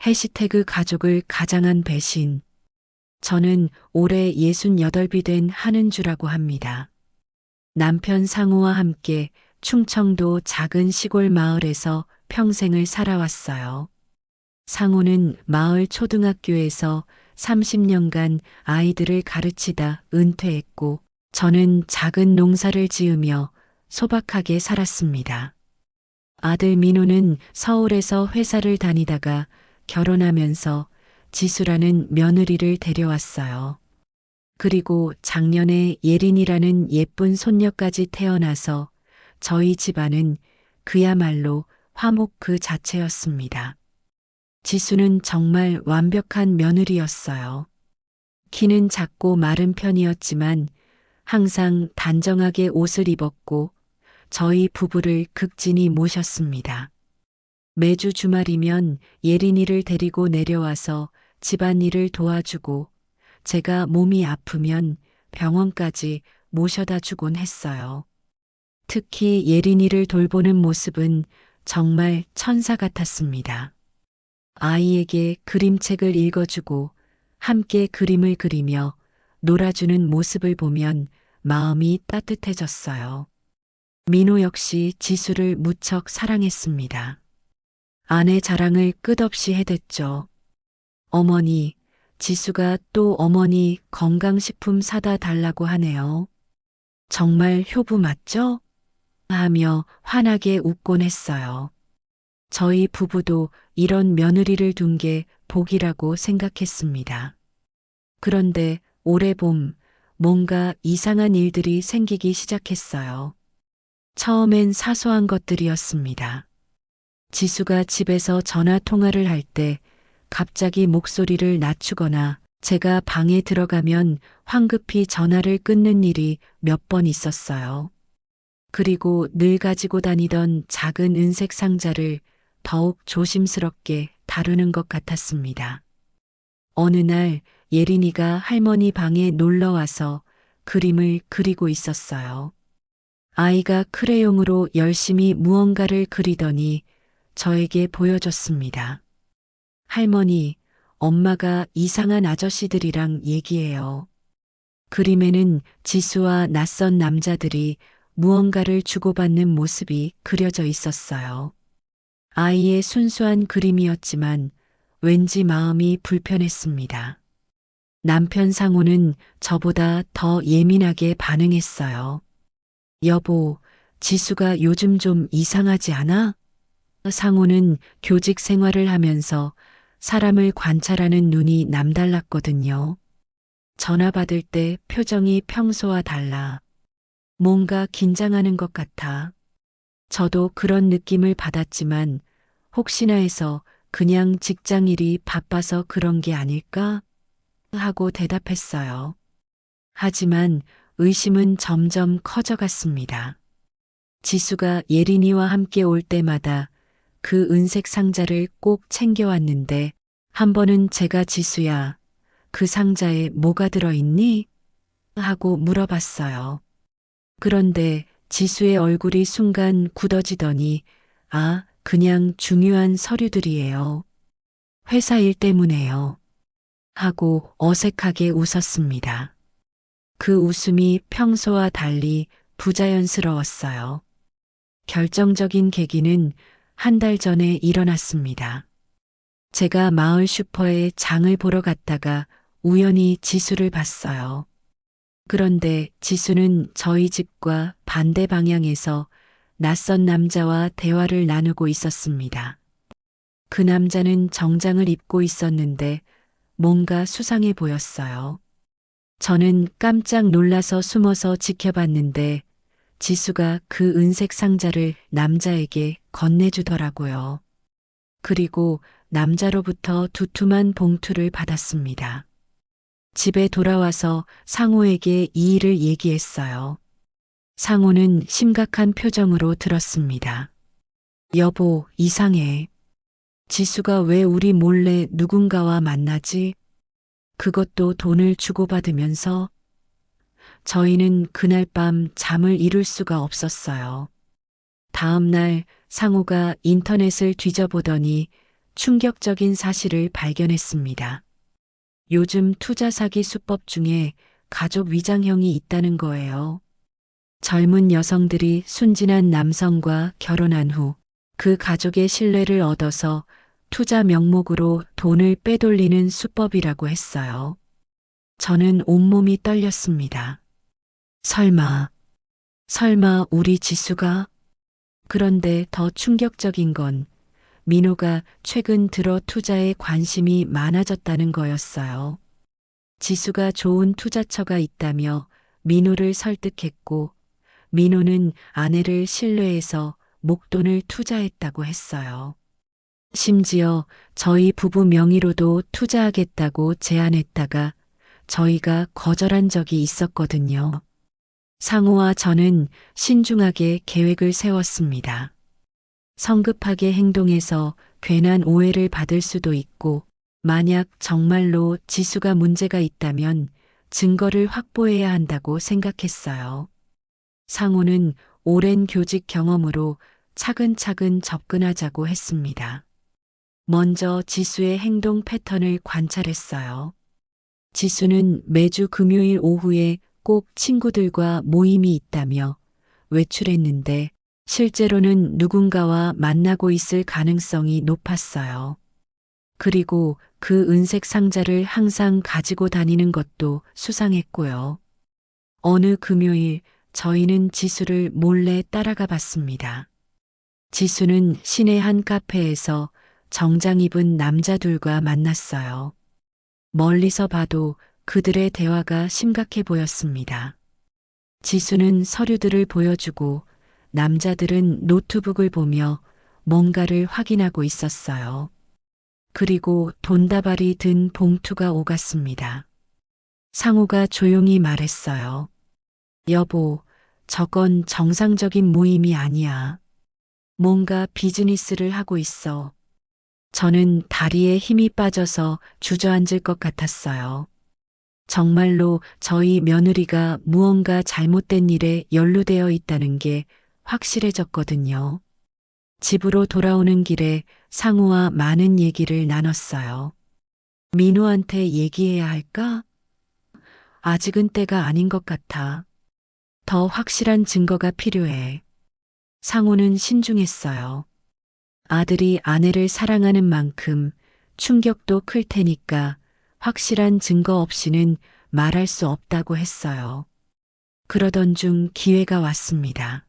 해시태그 가족을 가장한 배신. 저는 올해 68이 된 한은주라고 합니다. 남편 상우와 함께 충청도 작은 시골 마을에서 평생을 살아왔어요. 상우는 마을 초등학교에서 30년간 아이들을 가르치다 은퇴했고, 저는 작은 농사를 지으며 소박하게 살았습니다. 아들 민호는 서울에서 회사를 다니다가 결혼하면서 지수라는 며느리를 데려왔어요. 그리고 작년에 예린이라는 예쁜 손녀까지 태어나서 저희 집안은 그야말로 화목 그 자체였습니다. 지수는 정말 완벽한 며느리였어요. 키는 작고 마른 편이었지만 항상 단정하게 옷을 입었고 저희 부부를 극진히 모셨습니다. 매주 주말이면 예린이를 데리고 내려와서 집안일을 도와주고 제가 몸이 아프면 병원까지 모셔다 주곤 했어요. 특히 예린이를 돌보는 모습은 정말 천사 같았습니다. 아이에게 그림책을 읽어주고 함께 그림을 그리며 놀아주는 모습을 보면 마음이 따뜻해졌어요. 민호 역시 지수를 무척 사랑했습니다. 아내 자랑을 끝없이 해댔죠. 어머니, 지수가 또 어머니 건강식품 사다 달라고 하네요. 정말 효부 맞죠? 하며 환하게 웃곤 했어요. 저희 부부도 이런 며느리를 둔 게 복이라고 생각했습니다. 그런데 올해 봄 뭔가 이상한 일들이 생기기 시작했어요. 처음엔 사소한 것들이었습니다. 지수가 집에서 전화 통화를 할 때 갑자기 목소리를 낮추거나 제가 방에 들어가면 황급히 전화를 끊는 일이 몇 번 있었어요. 그리고 늘 가지고 다니던 작은 은색 상자를 더욱 조심스럽게 다루는 것 같았습니다. 어느 날 예린이가 할머니 방에 놀러 와서 그림을 그리고 있었어요. 아이가 크레용으로 열심히 무언가를 그리더니 저에게 보여줬습니다. 할머니, 엄마가 이상한 아저씨들이랑 얘기해요. 그림에는 지수와 낯선 남자들이 무언가를 주고받는 모습이 그려져 있었어요. 아이의 순수한 그림이었지만 왠지 마음이 불편했습니다. 남편 상우는 저보다 더 예민하게 반응했어요. 여보, 지수가 요즘 좀 이상하지 않아? 상우는 교직 생활을 하면서 사람을 관찰하는 눈이 남달랐거든요. 전화 받을 때 표정이 평소와 달라. 뭔가 긴장하는 것 같아. 저도 그런 느낌을 받았지만 혹시나 해서 그냥 직장 일이 바빠서 그런 게 아닐까? 하고 대답했어요. 하지만 의심은 점점 커져갔습니다. 지수가 예린이와 함께 올 때마다 그 은색 상자를 꼭 챙겨왔는데 한 번은 제가 지수야, 그 상자에 뭐가 들어있니? 하고 물어봤어요. 그런데 지수의 얼굴이 순간 굳어지더니 아, 그냥 중요한 서류들이에요. 회사 일 때문에요. 하고 어색하게 웃었습니다. 그 웃음이 평소와 달리 부자연스러웠어요. 결정적인 계기는 한 달 전에 일어났습니다. 제가 마을 슈퍼에 장을 보러 갔다가 우연히 지수를 봤어요. 그런데 지수는 저희 집과 반대 방향에서 낯선 남자와 대화를 나누고 있었습니다. 그 남자는 정장을 입고 있었는데 뭔가 수상해 보였어요. 저는 깜짝 놀라서 숨어서 지켜봤는데 지수가 그 은색 상자를 남자에게 건네주더라고요. 그리고 남자로부터 두툼한 봉투를 받았습니다. 집에 돌아와서 상호에게 이 일을 얘기했어요. 상호는 심각한 표정으로 들었습니다. 여보, 이상해. 지수가 왜 우리 몰래 누군가와 만나지? 그것도 돈을 주고받으면서 저희는 그날 밤 잠을 이룰 수가 없었어요. 다음 날 상우가 인터넷을 뒤져보더니 충격적인 사실을 발견했습니다. 요즘 투자 사기 수법 중에 가족 위장형이 있다는 거예요. 젊은 여성들이 순진한 남성과 결혼한 후 그 가족의 신뢰를 얻어서 투자 명목으로 돈을 빼돌리는 수법이라고 했어요. 저는 온몸이 떨렸습니다. 설마 우리 지수가? 그런데 더 충격적인 건 민호가 최근 들어 투자에 관심이 많아졌다는 거였어요. 지수가 좋은 투자처가 있다며 민호를 설득했고 민호는 아내를 신뢰해서 목돈을 투자했다고 했어요. 심지어 저희 부부 명의로도 투자하겠다고 제안했다가 저희가 거절한 적이 있었거든요. 상우와 저는 신중하게 계획을 세웠습니다. 성급하게 행동해서 괜한 오해를 받을 수도 있고, 만약 정말로 지수가 문제가 있다면 증거를 확보해야 한다고 생각했어요. 상우는 오랜 교직 경험으로 차근차근 접근하자고 했습니다. 먼저 지수의 행동 패턴을 관찰했어요. 지수는 매주 금요일 오후에 꼭 친구들과 모임이 있다며 외출했는데 실제로는 누군가와 만나고 있을 가능성이 높았어요. 그리고 그 은색 상자를 항상 가지고 다니는 것도 수상했고요. 어느 금요일 저희는 지수를 몰래 따라가 봤습니다. 지수는 시내 한 카페에서 정장 입은 남자둘과 만났어요. 멀리서 봐도 그들의 대화가 심각해 보였습니다. 지수는 서류들을 보여주고 남자들은 노트북을 보며 뭔가를 확인하고 있었어요. 그리고 돈다발이 든 봉투가 오갔습니다. 상우가 조용히 말했어요. 여보, 저건 정상적인 모임이 아니야. 뭔가 비즈니스를 하고 있어. 저는 다리에 힘이 빠져서 주저앉을 것 같았어요. 정말로 저희 며느리가 무언가 잘못된 일에 연루되어 있다는 게 확실해졌거든요. 집으로 돌아오는 길에 상우와 많은 얘기를 나눴어요. 민호한테 얘기해야 할까? 아직은 때가 아닌 것 같아. 더 확실한 증거가 필요해. 상우는 신중했어요. 아들이 아내를 사랑하는 만큼 충격도 클 테니까 확실한 증거 없이는 말할 수 없다고 했어요. 그러던 중 기회가 왔습니다.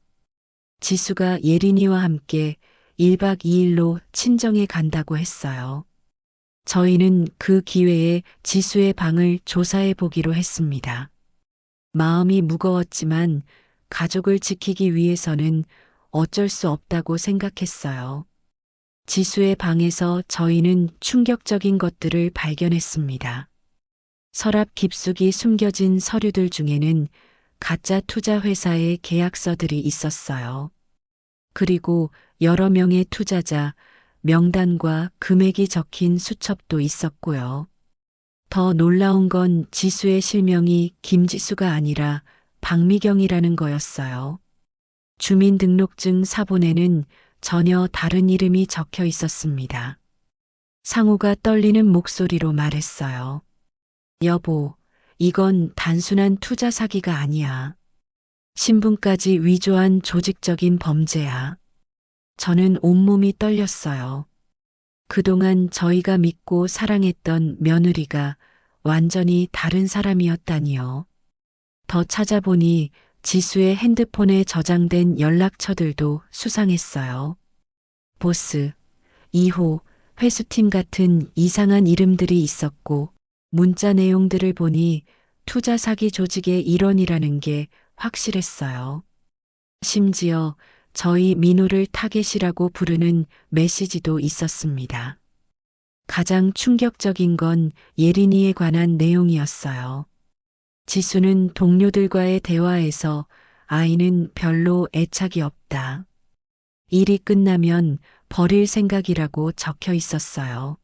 지수가 예린이와 함께 1박 2일로 친정에 간다고 했어요. 저희는 그 기회에 지수의 방을 조사해 보기로 했습니다. 마음이 무거웠지만 가족을 지키기 위해서는 어쩔 수 없다고 생각했어요. 지수의 방에서 저희는 충격적인 것들을 발견했습니다. 서랍 깊숙이 숨겨진 서류들 중에는 가짜 투자 회사의 계약서들이 있었어요. 그리고 여러 명의 투자자, 명단과 금액이 적힌 수첩도 있었고요. 더 놀라운 건 지수의 실명이 김지수가 아니라 박미경이라는 거였어요. 주민등록증 사본에는 전혀 다른 이름이 적혀 있었습니다. 상우가 떨리는 목소리로 말했어요. 여보, 이건 단순한 투자 사기가 아니야. 신분까지 위조한 조직적인 범죄야. 저는 온몸이 떨렸어요. 그동안 저희가 믿고 사랑했던 며느리가 완전히 다른 사람이었다니요. 더 찾아보니 지수의 핸드폰에 저장된 연락처들도 수상했어요. 보스, 2호, 회수팀 같은 이상한 이름들이 있었고 문자 내용들을 보니 투자 사기 조직의 일원이라는 게 확실했어요. 심지어 저희 민호를 타겟이라고 부르는 메시지도 있었습니다. 가장 충격적인 건 예린이에 관한 내용이었어요. 지수는 동료들과의 대화에서 아이는 별로 애착이 없다. 일이 끝나면 버릴 생각이라고 적혀 있었어요.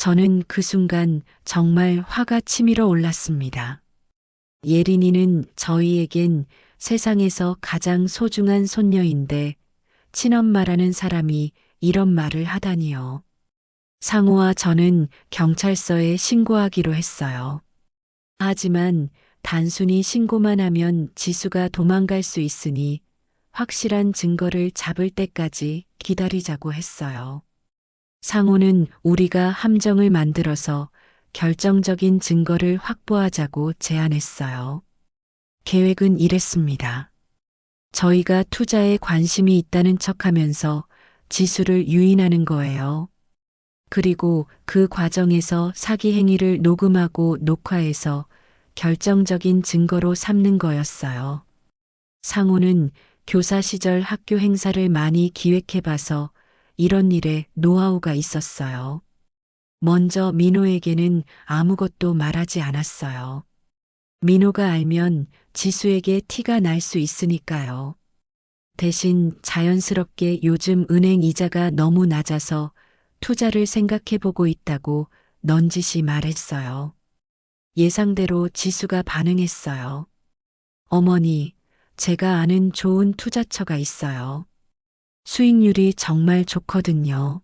저는 그 순간 정말 화가 치밀어 올랐습니다. 예린이는 저희에겐 세상에서 가장 소중한 손녀인데 친엄마라는 사람이 이런 말을 하다니요. 상우와 저는 경찰서에 신고하기로 했어요. 하지만 단순히 신고만 하면 지수가 도망갈 수 있으니 확실한 증거를 잡을 때까지 기다리자고 했어요. 상우는 우리가 함정을 만들어서 결정적인 증거를 확보하자고 제안했어요. 계획은 이랬습니다. 저희가 투자에 관심이 있다는 척하면서 지수를 유인하는 거예요. 그리고 그 과정에서 사기 행위를 녹음하고 녹화해서 결정적인 증거로 삼는 거였어요. 상우는 교사 시절 학교 행사를 많이 기획해봐서 이런 일에 노하우가 있었어요. 먼저 민호에게는 아무것도 말하지 않았어요. 민호가 알면 지수에게 티가 날 수 있으니까요. 대신 자연스럽게 요즘 은행 이자가 너무 낮아서 투자를 생각해보고 있다고 넌지시 말했어요. 예상대로 지수가 반응했어요. 어머니, 제가 아는 좋은 투자처가 있어요. 수익률이 정말 좋거든요.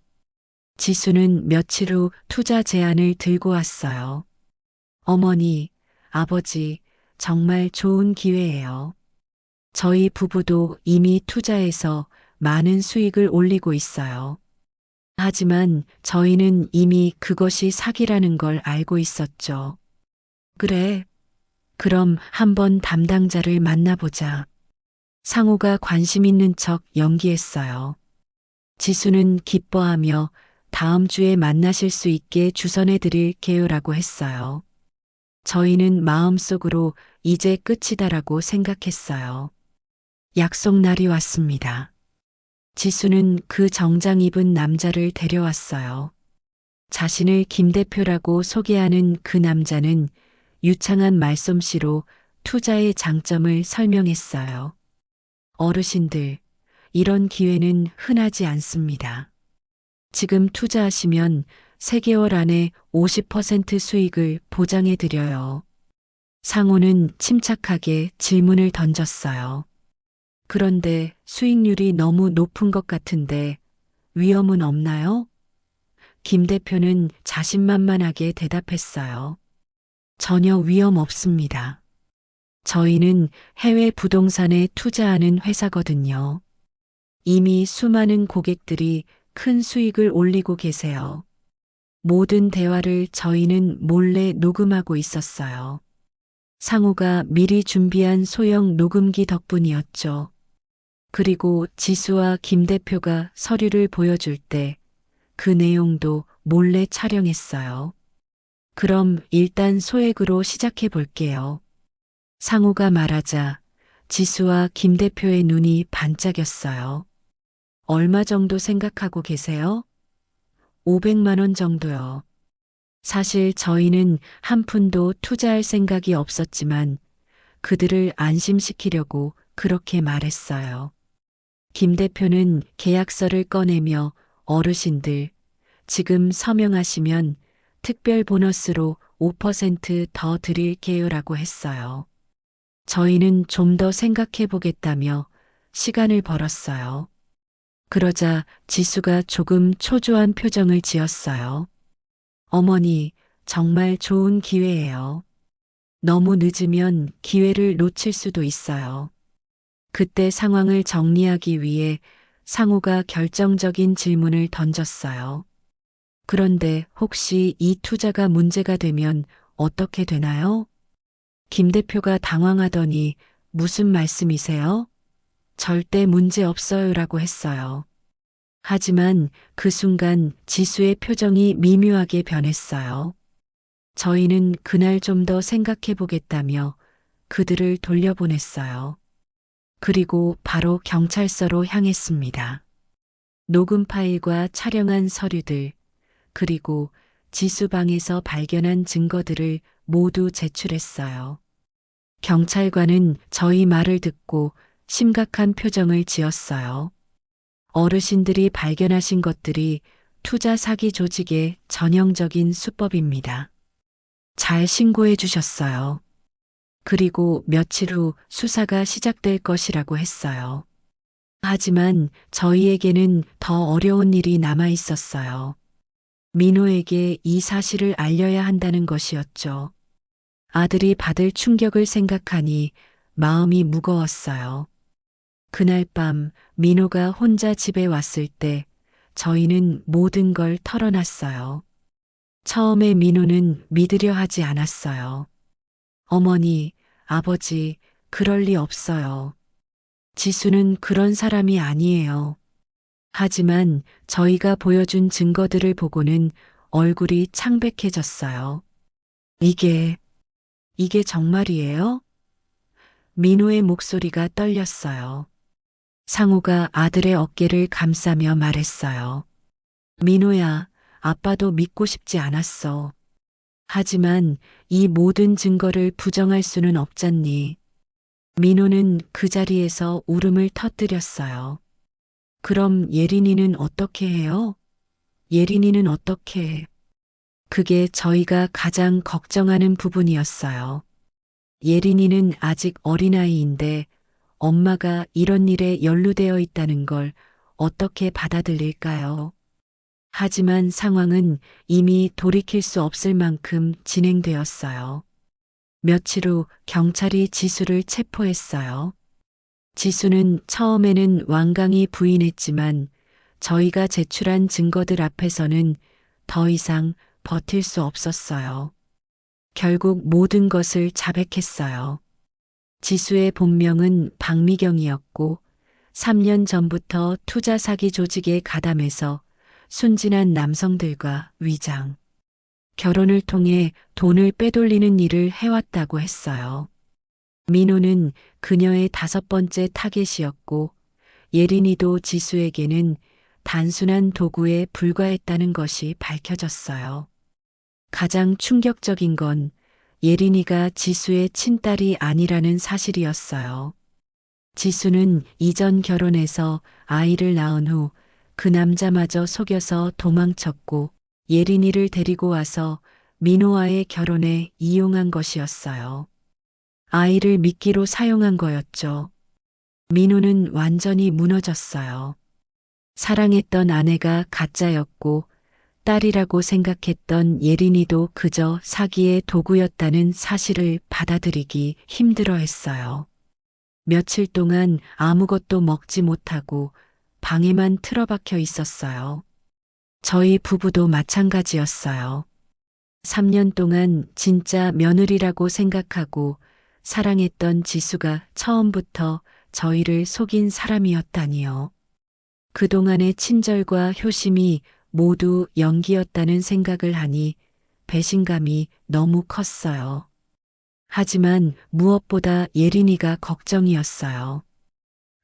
지수는 며칠 후 투자 제안을 들고 왔어요. 어머니, 아버지, 정말 좋은 기회예요. 저희 부부도 이미 투자해서 많은 수익을 올리고 있어요. 하지만 저희는 이미 그것이 사기라는 걸 알고 있었죠. 그래, 그럼 한번 담당자를 만나보자. 상우가 관심 있는 척 연기했어요. 지수는 기뻐하며 다음 주에 만나실 수 있게 주선해 드릴게요라고 했어요. 저희는 마음속으로 이제 끝이다라고 생각했어요. 약속 날이 왔습니다. 지수는 그 정장 입은 남자를 데려왔어요. 자신을 김 대표라고 소개하는 그 남자는 유창한 말솜씨로 투자의 장점을 설명했어요. 어르신들, 이런 기회는 흔하지 않습니다. 지금 투자하시면 3개월 안에 50% 수익을 보장해 드려요. 상호는 침착하게 질문을 던졌어요. 그런데 수익률이 너무 높은 것 같은데 위험은 없나요? 김 대표는 자신만만하게 대답했어요. 전혀 위험 없습니다. 저희는 해외 부동산에 투자하는 회사거든요. 이미 수많은 고객들이 큰 수익을 올리고 계세요. 모든 대화를 저희는 몰래 녹음하고 있었어요. 상우가 미리 준비한 소형 녹음기 덕분이었죠. 그리고 지수와 김 대표가 서류를 보여줄 때 그 내용도 몰래 촬영했어요. 그럼 일단 소액으로 시작해 볼게요. 상우가 말하자 지수와 김 대표의 눈이 반짝였어요. 얼마 정도 생각하고 계세요? 500만 원 정도요. 사실 저희는 한 푼도 투자할 생각이 없었지만 그들을 안심시키려고 그렇게 말했어요. 김 대표는 계약서를 꺼내며 어르신들, 지금 서명하시면 특별 보너스로 5%더 드릴게요라고 했어요. 저희는 좀 더 생각해 보겠다며 시간을 벌었어요. 그러자 지수가 조금 초조한 표정을 지었어요. 어머니, 정말 좋은 기회예요. 너무 늦으면 기회를 놓칠 수도 있어요. 그때 상황을 정리하기 위해 상우가 결정적인 질문을 던졌어요. 그런데 혹시 이 투자가 문제가 되면 어떻게 되나요? 김 대표가 당황하더니 무슨 말씀이세요? 절대 문제 없어요라고 했어요. 하지만 그 순간 지수의 표정이 미묘하게 변했어요. 저희는 그날 좀 더 생각해 보겠다며 그들을 돌려보냈어요. 그리고 바로 경찰서로 향했습니다. 녹음 파일과 촬영한 서류들, 그리고 지수방에서 발견한 증거들을 모두 제출했어요. 경찰관은 저희 말을 듣고 심각한 표정을 지었어요. 어르신들이 발견하신 것들이 투자 사기 조직의 전형적인 수법입니다. 잘 신고해 주셨어요. 그리고 며칠 후 수사가 시작될 것이라고 했어요. 하지만 저희에게는 더 어려운 일이 남아 있었어요. 민호에게 이 사실을 알려야 한다는 것이었죠. 아들이 받을 충격을 생각하니 마음이 무거웠어요. 그날 밤 민호가 혼자 집에 왔을 때 저희는 모든 걸 털어놨어요. 처음에 민호는 믿으려 하지 않았어요. 어머니, 아버지, 그럴 리 없어요. 지수는 그런 사람이 아니에요. 하지만 저희가 보여준 증거들을 보고는 얼굴이 창백해졌어요. 이게, 이게 정말이에요? 민호의 목소리가 떨렸어요. 상우가 아들의 어깨를 감싸며 말했어요. 민호야, 아빠도 믿고 싶지 않았어. 하지만 이 모든 증거를 부정할 수는 없잖니. 민호는 그 자리에서 울음을 터뜨렸어요. 그럼 예린이는 어떻게 해요? 예린이는 어떻게 해? 그게 저희가 가장 걱정하는 부분이었어요. 예린이는 아직 어린아이인데 엄마가 이런 일에 연루되어 있다는 걸 어떻게 받아들일까요? 하지만 상황은 이미 돌이킬 수 없을 만큼 진행되었어요. 며칠 후 경찰이 지수를 체포했어요. 지수는 처음에는 완강히 부인했지만 저희가 제출한 증거들 앞에서는 더 이상 버틸 수 없었어요. 결국 모든 것을 자백했어요. 지수의 본명은 박미경이었고 3년 전부터 투자 사기 조직에 가담해서 순진한 남성들과 위장, 결혼을 통해 돈을 빼돌리는 일을 해왔다고 했어요. 민호는 그녀의 5번째 타겟이었고 예린이도 지수에게는 단순한 도구에 불과했다는 것이 밝혀졌어요. 가장 충격적인 건 예린이가 지수의 친딸이 아니라는 사실이었어요. 지수는 이전 결혼해서 아이를 낳은 후 그 남자마저 속여서 도망쳤고 예린이를 데리고 와서 민호와의 결혼에 이용한 것이었어요. 아이를 미끼로 사용한 거였죠. 민호는 완전히 무너졌어요. 사랑했던 아내가 가짜였고 딸이라고 생각했던 예린이도 그저 사기의 도구였다는 사실을 받아들이기 힘들어했어요. 며칠 동안 아무것도 먹지 못하고 방에만 틀어박혀 있었어요. 저희 부부도 마찬가지였어요. 3년 동안 진짜 며느리라고 생각하고 사랑했던 지수가 처음부터 저희를 속인 사람이었다니요. 그동안의 친절과 효심이 모두 연기였다는 생각을 하니 배신감이 너무 컸어요. 하지만 무엇보다 예린이가 걱정이었어요.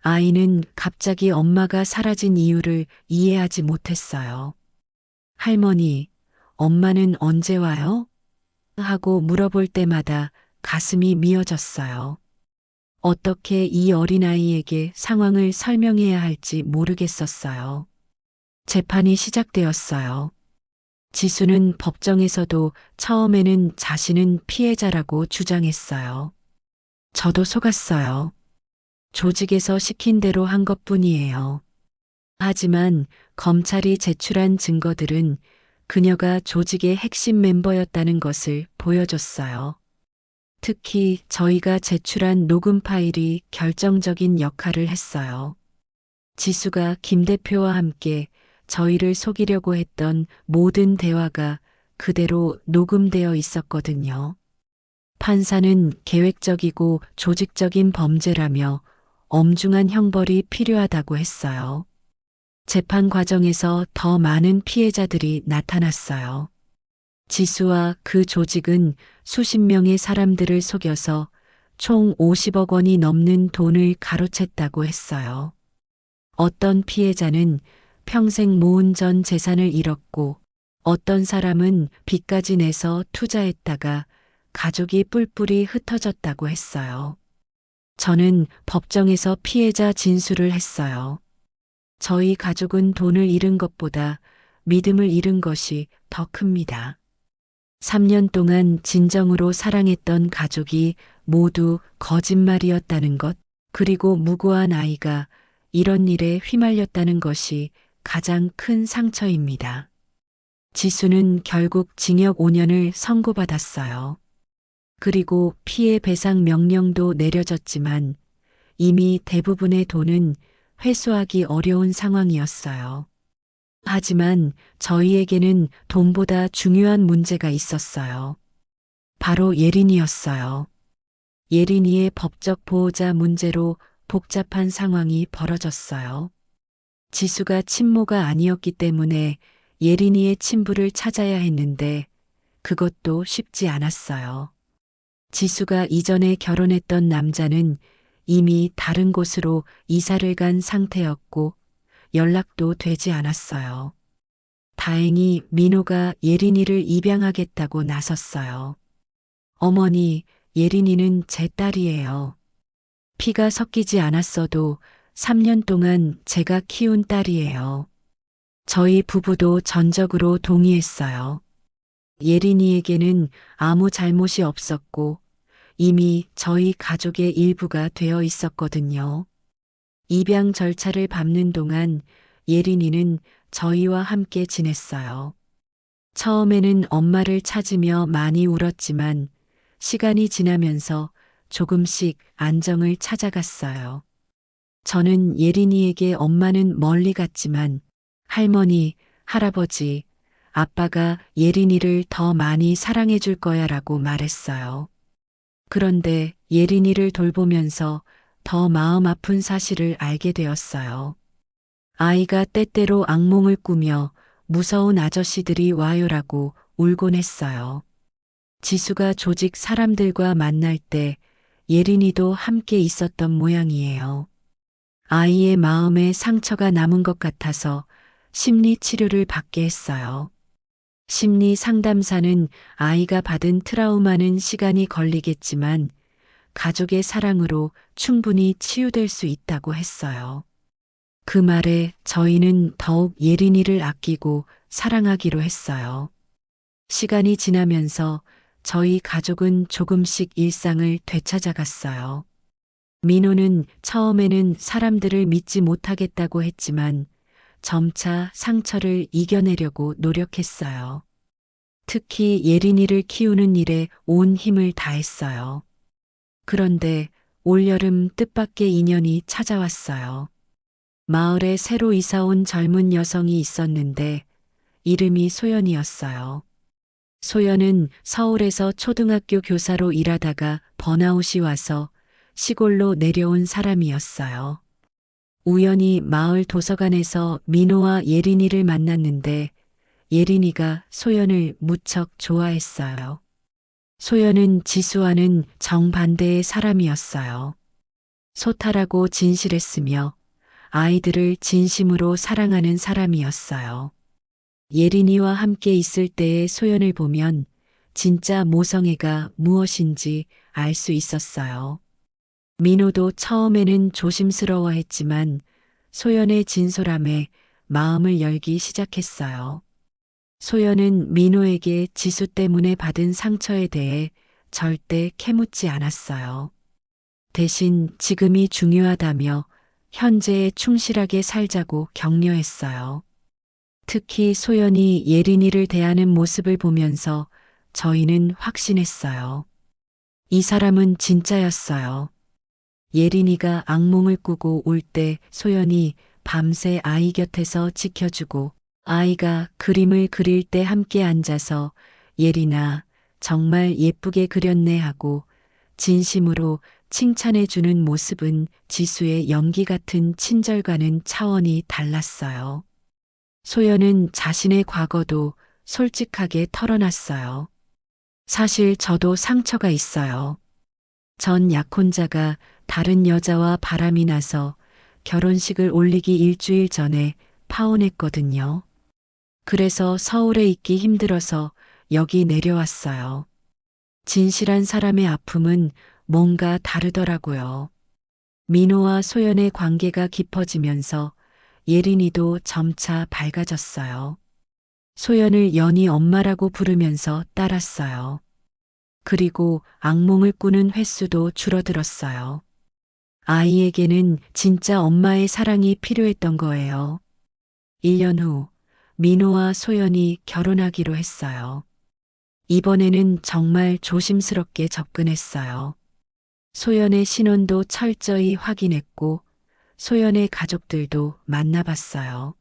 아이는 갑자기 엄마가 사라진 이유를 이해하지 못했어요. 할머니, 엄마는 언제 와요? 하고 물어볼 때마다 가슴이 미어졌어요. 어떻게 이 어린아이에게 상황을 설명해야 할지 모르겠었어요. 재판이 시작되었어요. 지수는 법정에서도 처음에는 자신은 피해자라고 주장했어요. 저도 속았어요. 조직에서 시킨 대로 한 것뿐이에요. 하지만 검찰이 제출한 증거들은 그녀가 조직의 핵심 멤버였다는 것을 보여줬어요. 특히 저희가 제출한 녹음 파일이 결정적인 역할을 했어요. 지수가 김 대표와 함께 저희를 속이려고 했던 모든 대화가 그대로 녹음되어 있었거든요. 판사는 계획적이고 조직적인 범죄라며 엄중한 형벌이 필요하다고 했어요. 재판 과정에서 더 많은 피해자들이 나타났어요. 지수와 그 조직은 수십 명의 사람들을 속여서 총 50억 원이 넘는 돈을 가로챘다고 했어요. 어떤 피해자는 평생 모은 전 재산을 잃었고 어떤 사람은 빚까지 내서 투자했다가 가족이 뿔뿔이 흩어졌다고 했어요. 저는 법정에서 피해자 진술을 했어요. 저희 가족은 돈을 잃은 것보다 믿음을 잃은 것이 더 큽니다. 3년 동안 진정으로 사랑했던 가족이 모두 거짓말이었다는 것, 그리고 무고한 아이가 이런 일에 휘말렸다는 것이 가장 큰 상처입니다. 지수는 결국 징역 5년을 선고받았어요. 그리고 피해 배상 명령도 내려졌지만 이미 대부분의 돈은 회수하기 어려운 상황이었어요. 하지만 저희에게는 돈보다 중요한 문제가 있었어요. 바로 예린이였어요. 예린이의 법적 보호자 문제로 복잡한 상황이 벌어졌어요. 지수가 친모가 아니었기 때문에 예린이의 친부를 찾아야 했는데 그것도 쉽지 않았어요. 지수가 이전에 결혼했던 남자는 이미 다른 곳으로 이사를 간 상태였고 연락도 되지 않았어요. 다행히 민호가 예린이를 입양하겠다고 나섰어요. 어머니, 예린이는 제 딸이에요. 피가 섞이지 않았어도 3년 동안 제가 키운 딸이에요. 저희 부부도 전적으로 동의했어요. 예린이에게는 아무 잘못이 없었고 이미 저희 가족의 일부가 되어 있었거든요. 입양 절차를 밟는 동안 예린이는 저희와 함께 지냈어요. 처음에는 엄마를 찾으며 많이 울었지만 시간이 지나면서 조금씩 안정을 찾아갔어요. 저는 예린이에게 엄마는 멀리 갔지만 할머니, 할아버지, 아빠가 예린이를 더 많이 사랑해 줄 거야 라고 말했어요. 그런데 예린이를 돌보면서 더 마음 아픈 사실을 알게 되었어요. 아이가 때때로 악몽을 꾸며 무서운 아저씨들이 와요라고 울곤 했어요. 지수가 조직 사람들과 만날 때 예린이도 함께 있었던 모양이에요. 아이의 마음에 상처가 남은 것 같아서 심리 치료를 받게 했어요. 심리 상담사는 아이가 받은 트라우마는 시간이 걸리겠지만 가족의 사랑으로 충분히 치유될 수 있다고 했어요. 그 말에 저희는 더욱 예린이를 아끼고 사랑하기로 했어요. 시간이 지나면서 저희 가족은 조금씩 일상을 되찾아갔어요. 민호는 처음에는 사람들을 믿지 못하겠다고 했지만 점차 상처를 이겨내려고 노력했어요. 특히 예린이를 키우는 일에 온 힘을 다했어요. 그런데 올여름 뜻밖의 인연이 찾아왔어요. 마을에 새로 이사 온 젊은 여성이 있었는데 이름이 소연이었어요. 소연은 서울에서 초등학교 교사로 일하다가 번아웃이 와서 시골로 내려온 사람이었어요. 우연히 마을 도서관에서 민호와 예린이를 만났는데 예린이가 소연을 무척 좋아했어요. 소연은 지수와는 정반대의 사람이었어요. 소탈하고 진실했으며 아이들을 진심으로 사랑하는 사람이었어요. 예린이와 함께 있을 때의 소연을 보면 진짜 모성애가 무엇인지 알 수 있었어요. 민호도 처음에는 조심스러워했지만 소연의 진솔함에 마음을 열기 시작했어요. 소연은 민호에게 지수 때문에 받은 상처에 대해 절대 캐묻지 않았어요. 대신 지금이 중요하다며 현재에 충실하게 살자고 격려했어요. 특히 소연이 예린이를 대하는 모습을 보면서 저희는 확신했어요. 이 사람은 진짜였어요. 예린이가 악몽을 꾸고 울 때 소연이 밤새 아이 곁에서 지켜주고 아이가 그림을 그릴 때 함께 앉아서 예린아, 정말 예쁘게 그렸네 하고 진심으로 칭찬해 주는 모습은 지수의 연기 같은 친절과는 차원이 달랐어요. 소연은 자신의 과거도 솔직하게 털어놨어요. 사실 저도 상처가 있어요. 전 약혼자가 다른 여자와 바람이 나서 결혼식을 올리기 일주일 전에 파혼했거든요. 그래서 서울에 있기 힘들어서 여기 내려왔어요. 진실한 사람의 아픔은 뭔가 다르더라고요. 민호와 소연의 관계가 깊어지면서 예린이도 점차 밝아졌어요. 소연을 연희 엄마라고 부르면서 따랐어요. 그리고 악몽을 꾸는 횟수도 줄어들었어요. 아이에게는 진짜 엄마의 사랑이 필요했던 거예요. 1년 후 민호와 소연이 결혼하기로 했어요. 이번에는 정말 조심스럽게 접근했어요. 소연의 신원도 철저히 확인했고 소연의 가족들도 만나봤어요.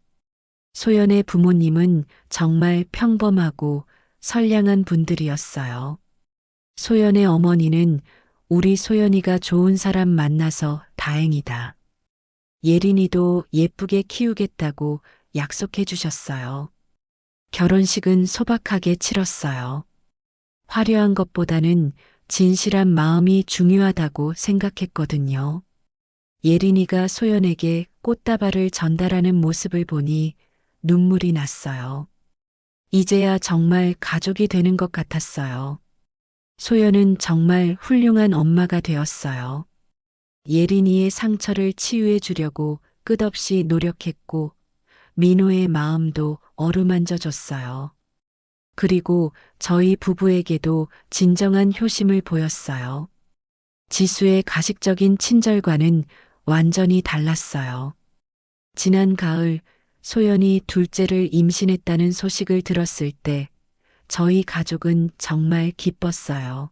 소연의 부모님은 정말 평범하고 선량한 분들이었어요. 소연의 어머니는 우리 소연이가 좋은 사람 만나서 다행이다. 예린이도 예쁘게 키우겠다고 약속해 주셨어요. 결혼식은 소박하게 치렀어요. 화려한 것보다는 진실한 마음이 중요하다고 생각했거든요. 예린이가 소연에게 꽃다발을 전달하는 모습을 보니 눈물이 났어요. 이제야 정말 가족이 되는 것 같았어요. 소연은 정말 훌륭한 엄마가 되었어요. 예린이의 상처를 치유해 주려고 끝없이 노력했고 민호의 마음도 어루만져 줬어요. 그리고 저희 부부에게도 진정한 효심을 보였어요. 지수의 가식적인 친절과는 완전히 달랐어요. 지난 가을 소연이 둘째를 임신했다는 소식을 들었을 때 저희 가족은 정말 기뻤어요.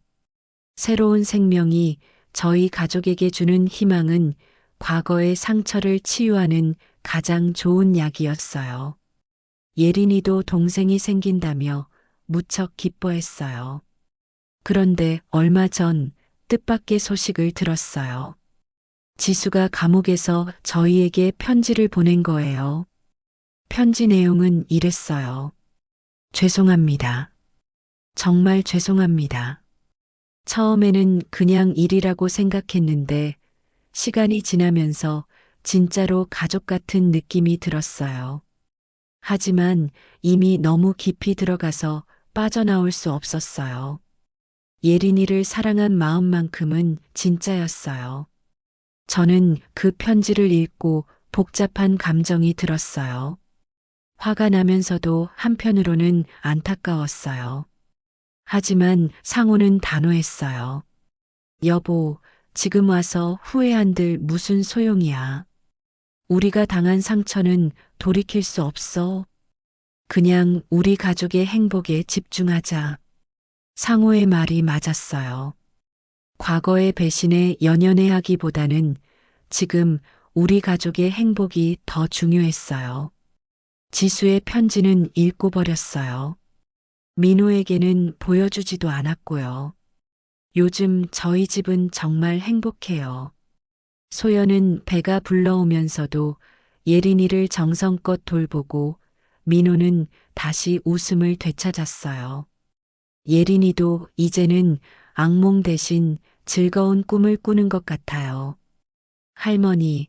새로운 생명이 저희 가족에게 주는 희망은 과거의 상처를 치유하는 가장 좋은 약이었어요. 예린이도 동생이 생긴다며 무척 기뻐했어요. 그런데 얼마 전 뜻밖의 소식을 들었어요. 지수가 감옥에서 저희에게 편지를 보낸 거예요. 편지 내용은 이랬어요. 죄송합니다. 정말 죄송합니다. 처음에는 그냥 일이라고 생각했는데 시간이 지나면서 진짜로 가족 같은 느낌이 들었어요. 하지만 이미 너무 깊이 들어가서 빠져나올 수 없었어요. 예린이를 사랑한 마음만큼은 진짜였어요. 저는 그 편지를 읽고 복잡한 감정이 들었어요. 화가 나면서도 한편으로는 안타까웠어요. 하지만 상호는 단호했어요. 여보, 지금 와서 후회한들 무슨 소용이야. 우리가 당한 상처는 돌이킬 수 없어. 그냥 우리 가족의 행복에 집중하자. 상호의 말이 맞았어요. 과거의 배신에 연연해 하기보다는 지금 우리 가족의 행복이 더 중요했어요. 지수의 편지는 읽고 버렸어요. 민호에게는 보여주지도 않았고요. 요즘 저희 집은 정말 행복해요. 소연은 배가 불러오면서도 예린이를 정성껏 돌보고 민호는 다시 웃음을 되찾았어요. 예린이도 이제는 악몽 대신 즐거운 꿈을 꾸는 것 같아요. 할머니,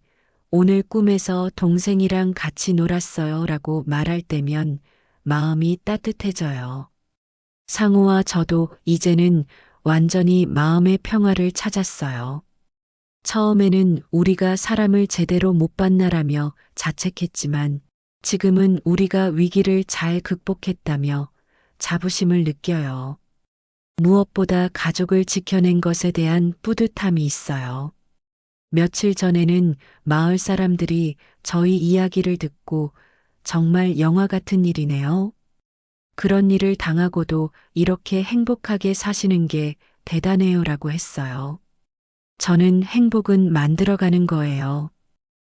오늘 꿈에서 동생이랑 같이 놀았어요 라고 말할 때면 마음이 따뜻해져요. 상호와 저도 이제는 완전히 마음의 평화를 찾았어요. 처음에는 우리가 사람을 제대로 못 만나라며 자책했지만 지금은 우리가 위기를 잘 극복했다며 자부심을 느껴요. 무엇보다 가족을 지켜낸 것에 대한 뿌듯함이 있어요. 며칠 전에는 마을 사람들이 저희 이야기를 듣고 정말 영화 같은 일이네요. 그런 일을 당하고도 이렇게 행복하게 사시는 게 대단해요라고 했어요. 저는 행복은 만들어가는 거예요.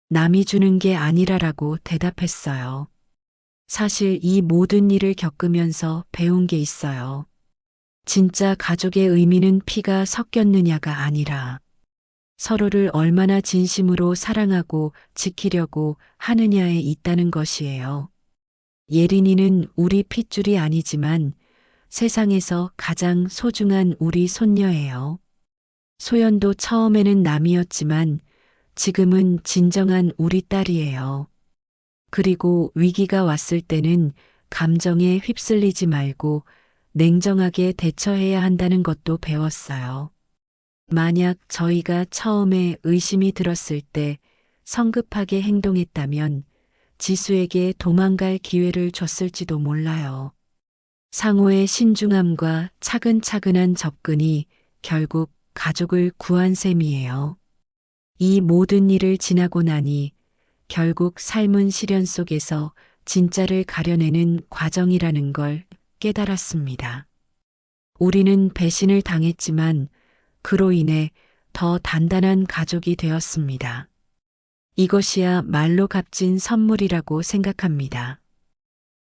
남이 주는 게 아니라라고 대답했어요. 사실 이 모든 일을 겪으면서 배운 게 있어요. 진짜 가족의 의미는 피가 섞였느냐가 아니라 서로를 얼마나 진심으로 사랑하고 지키려고 하느냐에 있다는 것이에요. 예린이는 우리 핏줄이 아니지만 세상에서 가장 소중한 우리 손녀예요. 소연도 처음에는 남이었지만 지금은 진정한 우리 딸이에요. 그리고 위기가 왔을 때는 감정에 휩쓸리지 말고 냉정하게 대처해야 한다는 것도 배웠어요. 만약 저희가 처음에 의심이 들었을 때 성급하게 행동했다면 지수에게 도망갈 기회를 줬을지도 몰라요. 상호의 신중함과 차근차근한 접근이 결국 가족을 구한 셈이에요. 이 모든 일을 지나고 나니 결국 삶은 시련 속에서 진짜를 가려내는 과정이라는 걸 깨달았습니다. 우리는 배신을 당했지만 그로 인해 더 단단한 가족이 되었습니다. 이것이야 말로 값진 선물이라고 생각합니다.